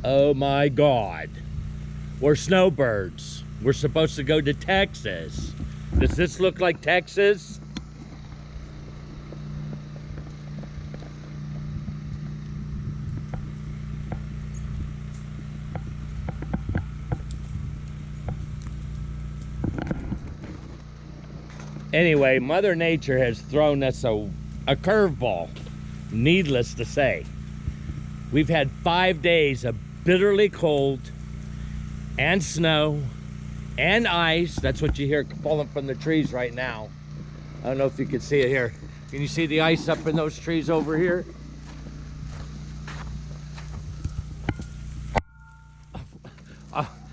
Oh my God. We're snowbirds. We're supposed to go to Texas. Does this look like Texas? Anyway, Mother Nature has thrown us a curveball, needless to say. We've had 5 days of bitterly cold and snow and ice. That's what you hear falling from the trees right now. I don't know if you can see it here. Can you see the ice up in those trees over here?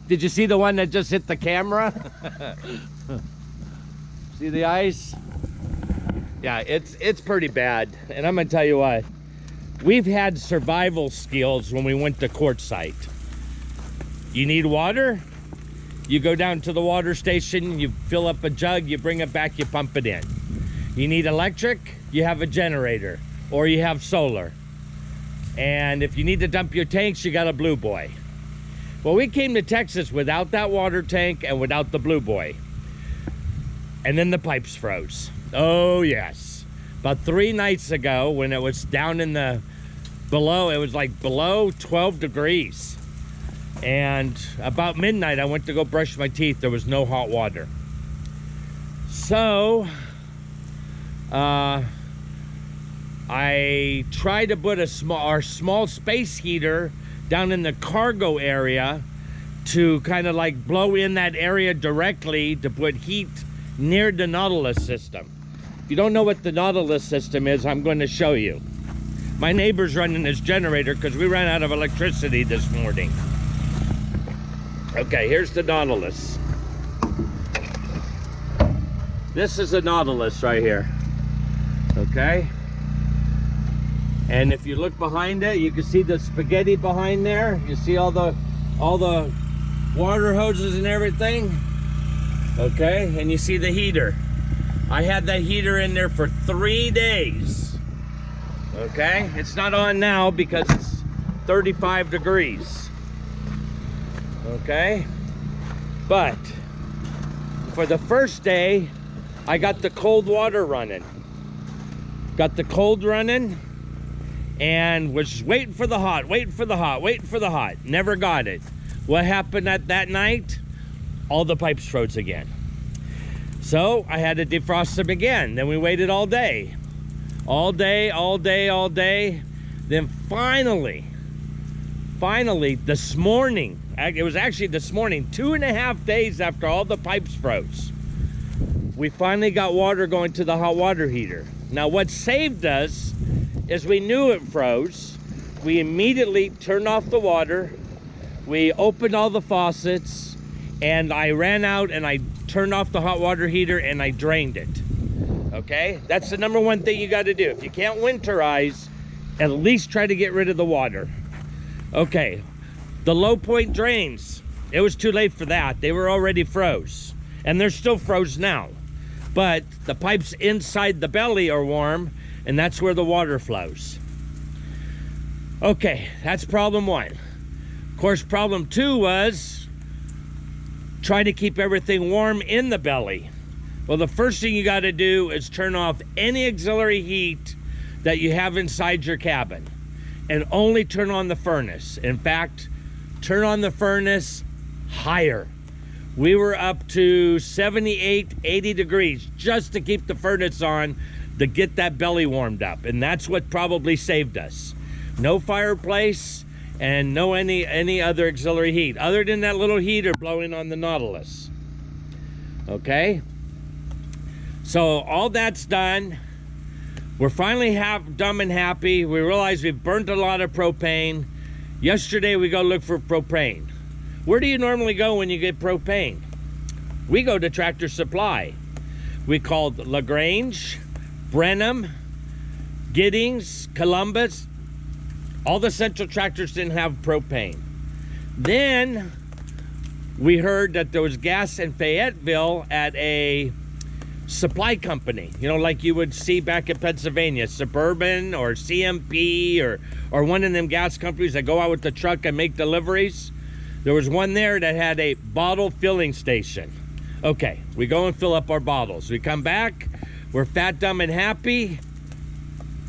Did you see the one that just hit the camera? See the ice? Yeah, it's pretty bad. And I'm gonna tell you what, we've had survival skills when we went to Quartzsite. You need water? You go down to the water station, you fill up a jug, you bring it back, you pump it in. You need electric? You have a generator, or you have solar. And if you need to dump your tanks, you got a Blue Boy. Well, we came to Texas without that water tank and without the Blue Boy. And then the pipes froze. Oh yes. About 3 nights ago, when it was down in the below, it was like below 12 degrees. And about midnight, I went to go brush my teeth. There was no hot water. So, I tried to put our small space heater down in the cargo area to kind of like blow in that area directly to put heat near the Nautilus system. If you don't know what the Nautilus system is, I'm going to show you. My neighbor's running his generator because we ran out of electricity this morning. Okay, here's the Nautilus. This is the Nautilus right here. Okay? And if you look behind it, you can see the spaghetti behind there. You see all the water hoses and everything. Okay, and you see the heater. I had that heater in there for 3 days. Okay, it's not on now because it's 35 degrees. Okay, but for the first day, I got the cold water running. Got the cold running and was waiting for the hot, waiting for the hot, waiting for the hot. Never got it. What happened that night? All the pipes froze again. So I had to defrost them again. Then we waited all day. All day, all day, all day. Then finally, this morning, it was actually this morning, 2.5 days after all the pipes froze, we finally got water going to the hot water heater. Now what saved us is we knew it froze. We immediately turned off the water. We opened all the faucets, and I ran out and I turned off the hot water heater and I drained it. Okay, that's the #1 thing you got to do. If you can't winterize, at least try to get rid of the water. Okay, the low point drains, it was too late for that. They were already froze, and they're still froze now. But the pipes inside the belly are warm, and that's where the water flows. Okay, that's problem 1. Of course, problem 2 was trying to keep everything warm in the belly. Well, the first thing you got to do is turn off any auxiliary heat that you have inside your cabin, and only turn on the furnace. In fact, turn on the furnace higher. We were up to 78, 80 degrees just to keep the furnace on to get that belly warmed up, and that's what probably saved us. No fireplace and no any other auxiliary heat other than that little heater blowing on the Nautilus. Okay, so all that's done. We're finally dumb and happy. We realize we've burnt a lot of propane. Yesterday we go look for propane. Where do you normally go when you get propane? We go to Tractor Supply. We called LaGrange, Brenham, Giddings, Columbus. All the Central tractors didn't have propane. Then we heard that there was gas in Fayetteville at a supply company, you know, like you would see back in Pennsylvania, Suburban or CMP or one of them gas companies that go out with the truck and make deliveries. There was one there that had a bottle filling station. Okay, we go and fill up our bottles. We come back, we're fat, dumb, and happy.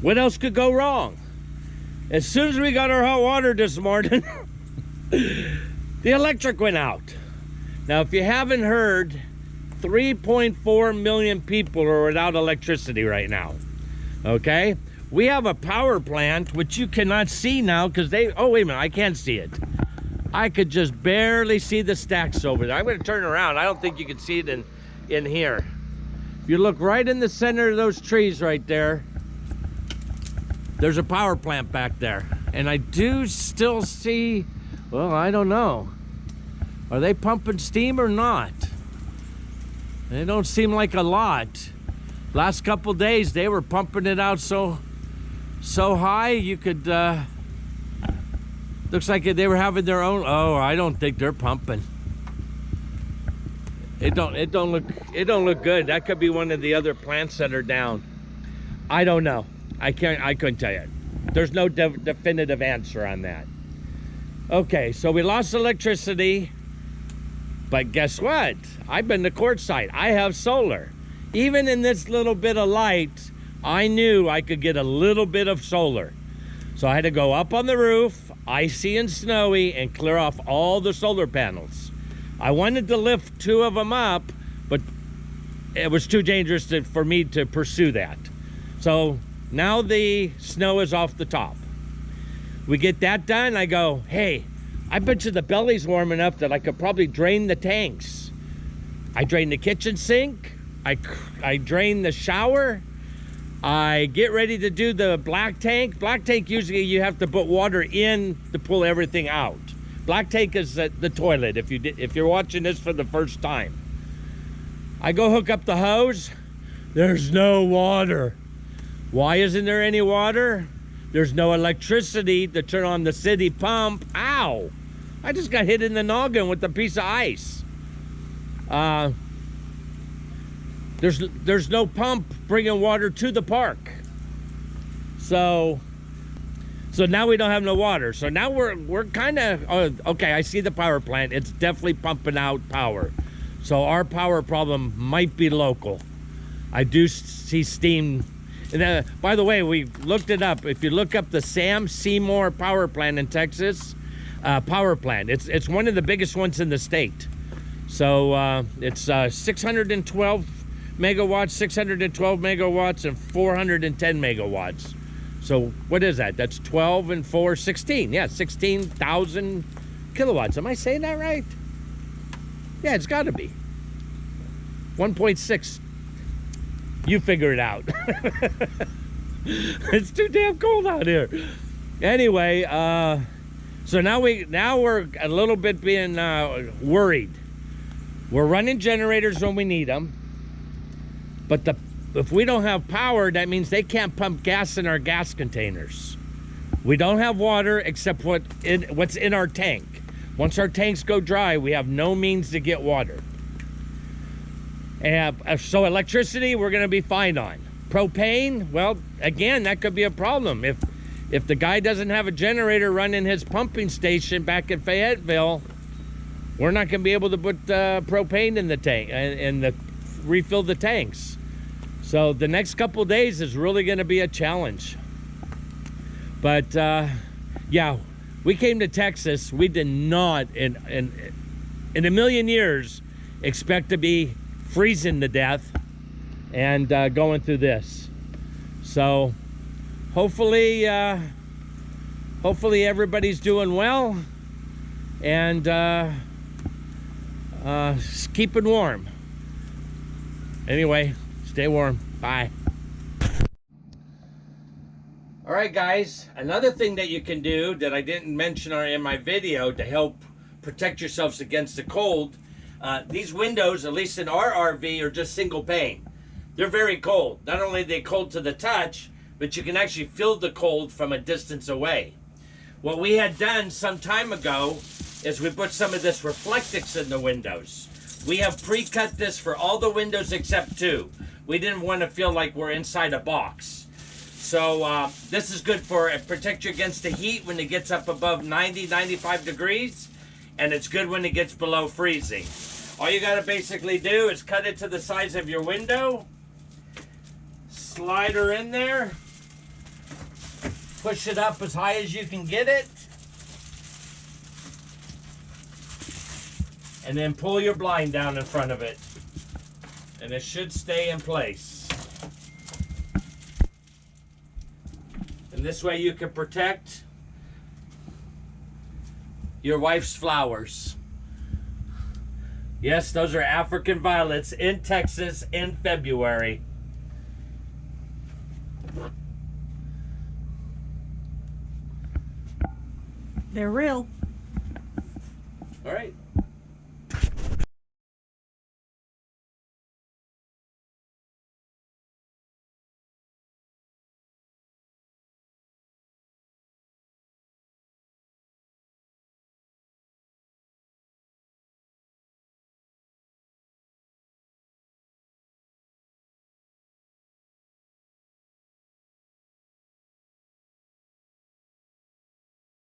What else could go wrong? As soon as we got our hot water this morning, the electric went out. Now, if you haven't heard, 3.4 million people are without electricity right now. Okay? We have a power plant, which you cannot see now because oh, wait a minute, I can't see it. I could just barely see the stacks over there. I'm going to turn around. I don't think you can see it in here. If you look right in the center of those trees right there, there's a power plant back there. And I do still see, well, I don't know. Are they pumping steam or not? They don't seem like a lot. Last couple days, they were pumping it out so high you could, looks like they were having their own. Oh, I don't think they're pumping. It don't look good. That could be one of the other plants that are down. I don't know. I couldn't tell you. There's no definitive answer on that. Okay, so we lost electricity, but guess what? I've been to Quartzsite. I have solar. Even in this little bit of light, I knew I could get a little bit of solar. So I had to go up on the roof, icy and snowy, and clear off all the solar panels. I wanted to lift 2 of them up, but it was too dangerous for me to pursue that. So now the snow is off the top. We get that done, I go, hey, I bet you the belly's warm enough that I could probably drain the tanks. I drain the kitchen sink, I drain the shower, I get ready to do the black tank. Black tank, usually you have to put water in to pull everything out. Black tank is the toilet if you're watching this for the first time. I go hook up the hose, there's no water. Why isn't there any water? There's no electricity to turn on the city pump. Ow! I just got hit in the noggin with a piece of ice. There's no pump bringing water to the park. So now we don't have no water. So now we're kind of, okay, I see the power plant. It's definitely pumping out power. So our power problem might be local. I do see steam. And by the way, we looked it up. If you look up the Sam Seymour power plant in Texas, power plant, it's one of the biggest ones in the state. So it's 612 megawatts, 612 megawatts, and 410 megawatts. So what is that? That's 12 and 4, 16. Yeah, 16,000 kilowatts. Am I saying that right? Yeah, it's got to be 1.6. You figure it out. It's too damn cold out here. Anyway, so now we're a little bit being worried. We're running generators when we need them, but if we don't have power, that means they can't pump gas in our gas containers. We don't have water except what's in our tank. Once our tanks go dry, we have no means to get water. And so electricity, we're going to be fine on. Propane, well, again, that could be a problem. If the guy doesn't have a generator running his pumping station back in Fayetteville, we're not going to be able to put propane in the tank and refill the tanks. So the next couple days is really going to be a challenge. But yeah, we came to Texas. We did not, in a million years, expect to be freezing to death and going through this. So hopefully everybody's doing well and keeping warm. Anyway, stay warm. Bye. All right, guys, another thing that you can do that I didn't mention in my video to help protect yourselves against the cold, these windows, at least in our RV, are just single pane. They're very cold. Not only are they cold to the touch, but you can actually feel the cold from a distance away. What we had done some time ago is we put some of this Reflectix in the windows. We have pre-cut this for all the windows except 2. we didn't want to feel like we're inside a box. So this is good for it. Protect you against the heat when it gets up above 90, 95 degrees. And it's good when it gets below freezing. All you got to basically do is cut it to the size of your window. Slide her in there. Push it up as high as you can get it. And then pull your blind down in front of it. And it should stay in place. And this way you can protect your wife's flowers. Yes, those are African violets in Texas in February. They're real. All right.